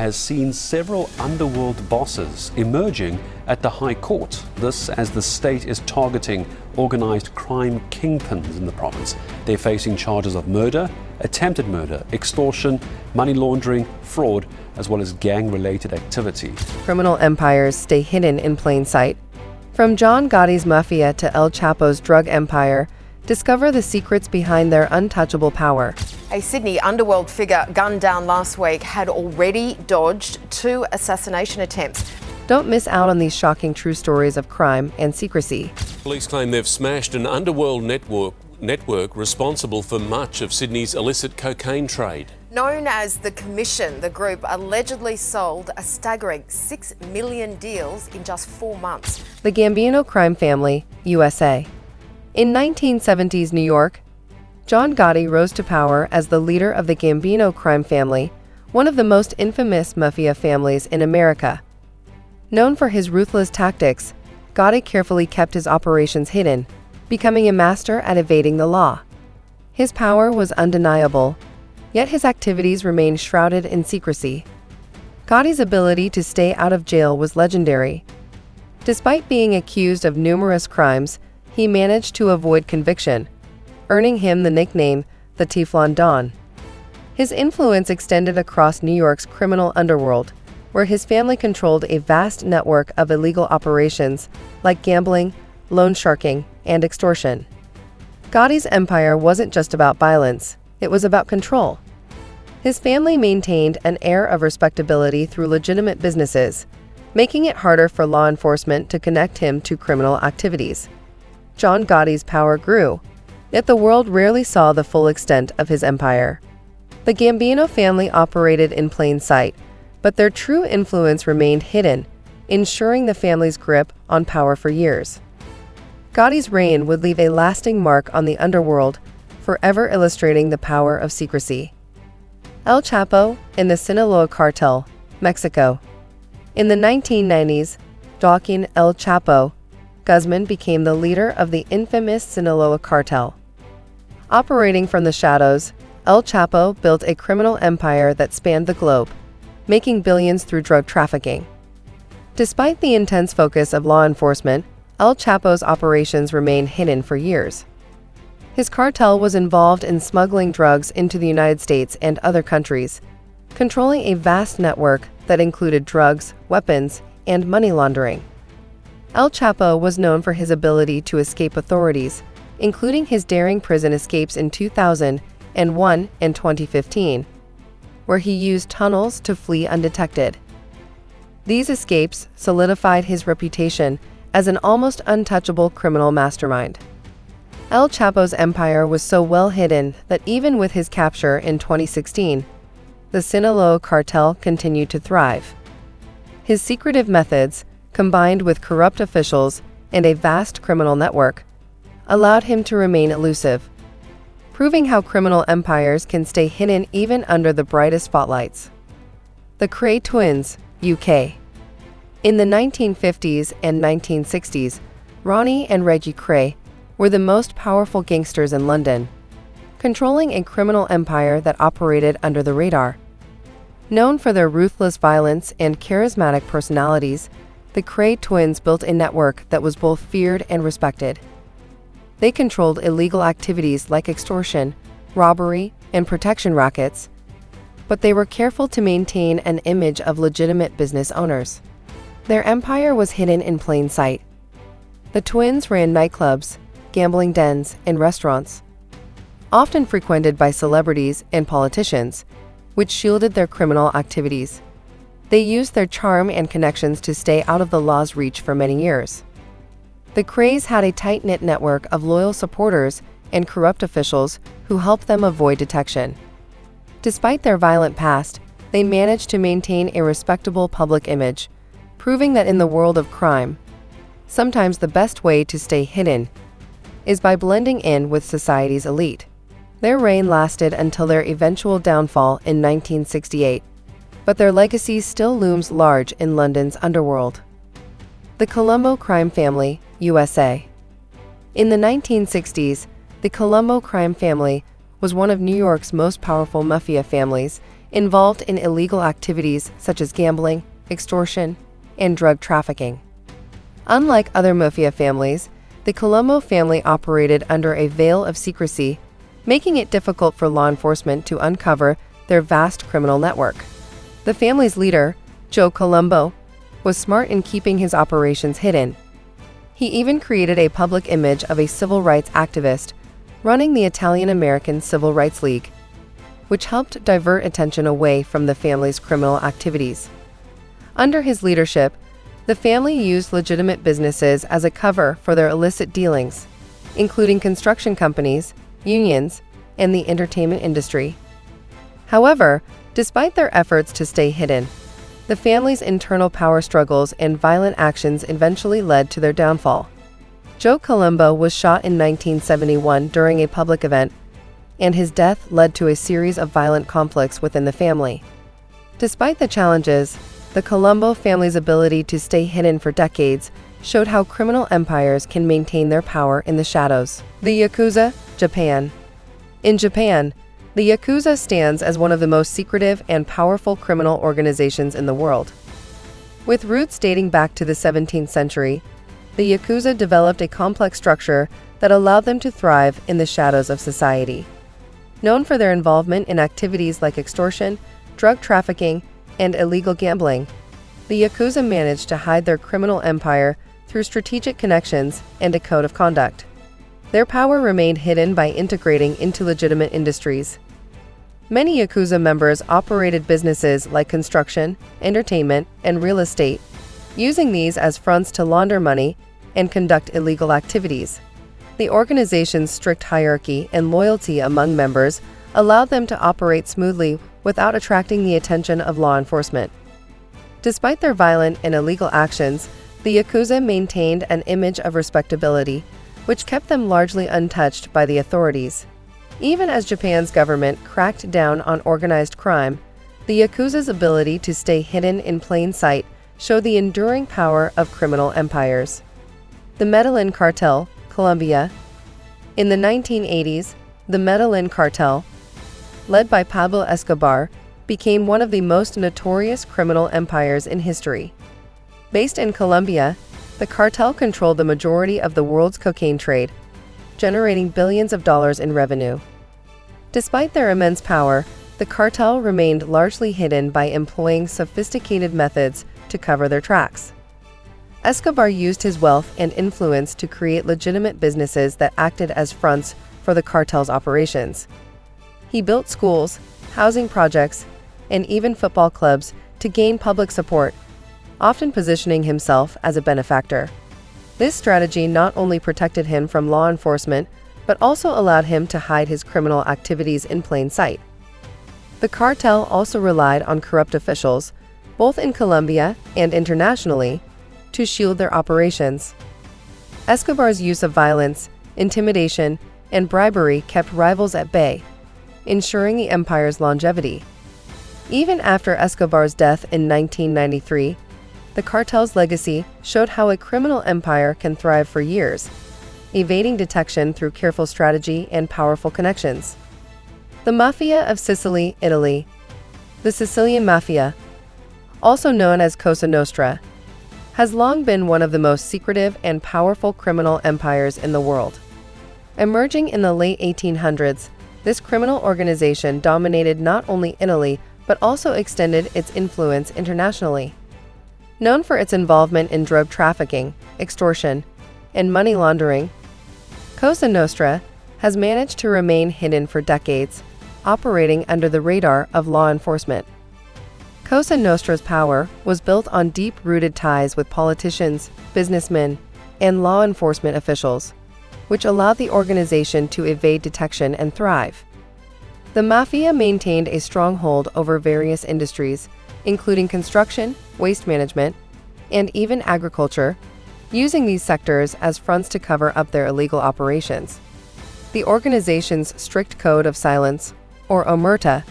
has seen several underworld bosses emerging at the High Court. This as the state is targeting organized crime kingpins in the province. They're facing charges of murder, attempted murder, extortion, money laundering, fraud, as well as gang-related activity. Criminal empires stay hidden in plain sight. From John Gotti's mafia to El Chapo's drug empire, discover the secrets behind their untouchable power. A Sydney underworld figure gunned down last week had already dodged 2 assassination attempts. Don't miss out on these shocking true stories of crime and secrecy. Police claim they've smashed an underworld network responsible for much of Sydney's illicit cocaine trade. Known as the Commission, the group allegedly sold a staggering 6 million deals in just 4 months. The Gambino crime family, USA. In 1970s New York, John Gotti rose to power as the leader of the Gambino crime family, one of the most infamous mafia families in America. Known for his ruthless tactics, Gotti carefully kept his operations hidden, becoming a master at evading the law. His power was undeniable, yet his activities remained shrouded in secrecy. Gotti's ability to stay out of jail was legendary. Despite being accused of numerous crimes, he managed to avoid conviction, earning him the nickname the Teflon Don. His influence extended across New York's criminal underworld, where his family controlled a vast network of illegal operations like gambling, loan sharking, and extortion. Gotti's empire wasn't just about violence, it was about control. His family maintained an air of respectability through legitimate businesses, making it harder for law enforcement to connect him to criminal activities. John Gotti's power grew, yet the world rarely saw the full extent of his empire. The Gambino family operated in plain sight, but their true influence remained hidden, ensuring the family's grip on power for years. Gotti's reign would leave a lasting mark on the underworld, forever illustrating the power of secrecy. El Chapo in the Sinaloa cartel, Mexico. In the 1990s, Joaquin El Chapo Guzman became the leader of the infamous Sinaloa cartel. Operating from the shadows, El Chapo built a criminal empire that spanned the globe, making billions through drug trafficking. Despite the intense focus of law enforcement, El Chapo's operations remained hidden for years. His cartel was involved in smuggling drugs into the United States and other countries, controlling a vast network that included drugs, weapons, and money laundering. El Chapo was known for his ability to escape authorities, including his daring prison escapes in 2001 and 2015, where he used tunnels to flee undetected. These escapes solidified his reputation as an almost untouchable criminal mastermind. El Chapo's empire was so well hidden that even with his capture in 2016, the Sinaloa cartel continued to thrive. His secretive methods, combined with corrupt officials and a vast criminal network, allowed him to remain elusive, proving how criminal empires can stay hidden even under the brightest spotlights. The Cray twins, UK. In the 1950s and 1960s, Ronnie and Reggie Cray were the most powerful gangsters in London, controlling a criminal empire that operated under the radar. Known for their ruthless violence and charismatic personalities, the Cray twins built a network that was both feared and respected. They controlled illegal activities like extortion, robbery, and protection rackets, but they were careful to maintain an image of legitimate business owners. Their empire was hidden in plain sight. The twins ran nightclubs, gambling dens, and restaurants, often frequented by celebrities and politicians, which shielded their criminal activities. They used their charm and connections to stay out of the law's reach for many years. The Crays had a tight-knit network of loyal supporters and corrupt officials who helped them avoid detection. Despite their violent past, they managed to maintain a respectable public image, proving that in the world of crime, sometimes the best way to stay hidden is by blending in with society's elite. Their reign lasted until their eventual downfall in 1968, but their legacy still looms large in London's underworld. The Colombo crime family, USA. In the 1960s, the Colombo crime family was one of New York's most powerful mafia families involved in illegal activities such as gambling, extortion, and drug trafficking. Unlike other mafia families, the Colombo family operated under a veil of secrecy, making it difficult for law enforcement to uncover their vast criminal network. The family's leader, Joe Colombo, was smart in keeping his operations hidden. He even created a public image of a civil rights activist running the Italian American Civil Rights League, which helped divert attention away from the family's criminal activities. Under his leadership, the family used legitimate businesses as a cover for their illicit dealings, including construction companies, unions, and the entertainment industry. However, despite their efforts to stay hidden, the family's internal power struggles and violent actions eventually led to their downfall. Joe Colombo was shot in 1971 during a public event, and his death led to a series of violent conflicts within the family. Despite the challenges, the Colombo family's ability to stay hidden for decades showed how criminal empires can maintain their power in the shadows. The Yakuza, Japan. In Japan, the Yakuza stands as one of the most secretive and powerful criminal organizations in the world. With roots dating back to the 17th century, the Yakuza developed a complex structure that allowed them to thrive in the shadows of society. Known for their involvement in activities like extortion, drug trafficking, and illegal gambling, the Yakuza managed to hide their criminal empire through strategic connections and a code of conduct. Their power remained hidden by integrating into legitimate industries. Many Yakuza members operated businesses like construction, entertainment, and real estate, using these as fronts to launder money and conduct illegal activities. The organization's strict hierarchy and loyalty among members allowed them to operate smoothly without attracting the attention of law enforcement. Despite their violent and illegal actions, the Yakuza maintained an image of respectability, which kept them largely untouched by the authorities. Even as Japan's government cracked down on organized crime, the Yakuza's ability to stay hidden in plain sight showed the enduring power of criminal empires. The Medellin Cartel, Colombia. In the 1980s, the Medellin Cartel, led by Pablo Escobar, became one of the most notorious criminal empires in history. Based in Colombia, the cartel controlled the majority of the world's cocaine trade, generating billions of dollars in revenue. Despite their immense power, the cartel remained largely hidden by employing sophisticated methods to cover their tracks. Escobar used his wealth and influence to create legitimate businesses that acted as fronts for the cartel's operations. He built schools, housing projects, and even football clubs to gain public support, often positioning himself as a benefactor. This strategy not only protected him from law enforcement, but also allowed him to hide his criminal activities in plain sight. The cartel also relied on corrupt officials, both in Colombia and internationally, to shield their operations. Escobar's use of violence, intimidation, and bribery kept rivals at bay, ensuring the empire's longevity. Even after Escobar's death in 1993, the cartel's legacy showed how a criminal empire can thrive for years, evading detection through careful strategy and powerful connections. The Mafia of Sicily, Italy. The Sicilian Mafia, also known as Cosa Nostra, has long been one of the most secretive and powerful criminal empires in the world. Emerging in the late 1800s, this criminal organization dominated not only Italy but also extended its influence internationally. Known for its involvement in drug trafficking, extortion, and money laundering, Cosa Nostra has managed to remain hidden for decades, operating under the radar of law enforcement. Cosa Nostra's power was built on deep-rooted ties with politicians, businessmen, and law enforcement officials, which allowed the organization to evade detection and thrive. The Mafia maintained a stronghold over various industries, including construction, waste management, and even agriculture, using these sectors as fronts to cover up their illegal operations. The organization's strict code of silence, or omerta,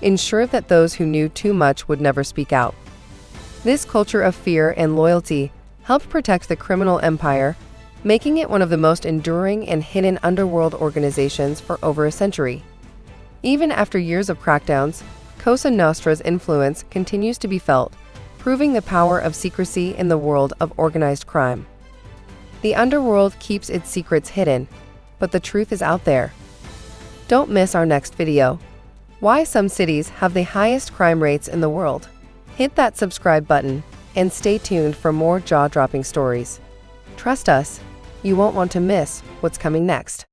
ensured that those who knew too much would never speak out. This culture of fear and loyalty helped protect the criminal empire, making it one of the most enduring and hidden underworld organizations for over a century. Even after years of crackdowns, Cosa Nostra's influence continues to be felt, proving the power of secrecy in the world of organized crime. The underworld keeps its secrets hidden, but the truth is out there. Don't miss our next video. Why some cities have the highest crime rates in the world. Hit that subscribe button and stay tuned for more jaw-dropping stories. Trust us, you won't want to miss what's coming next.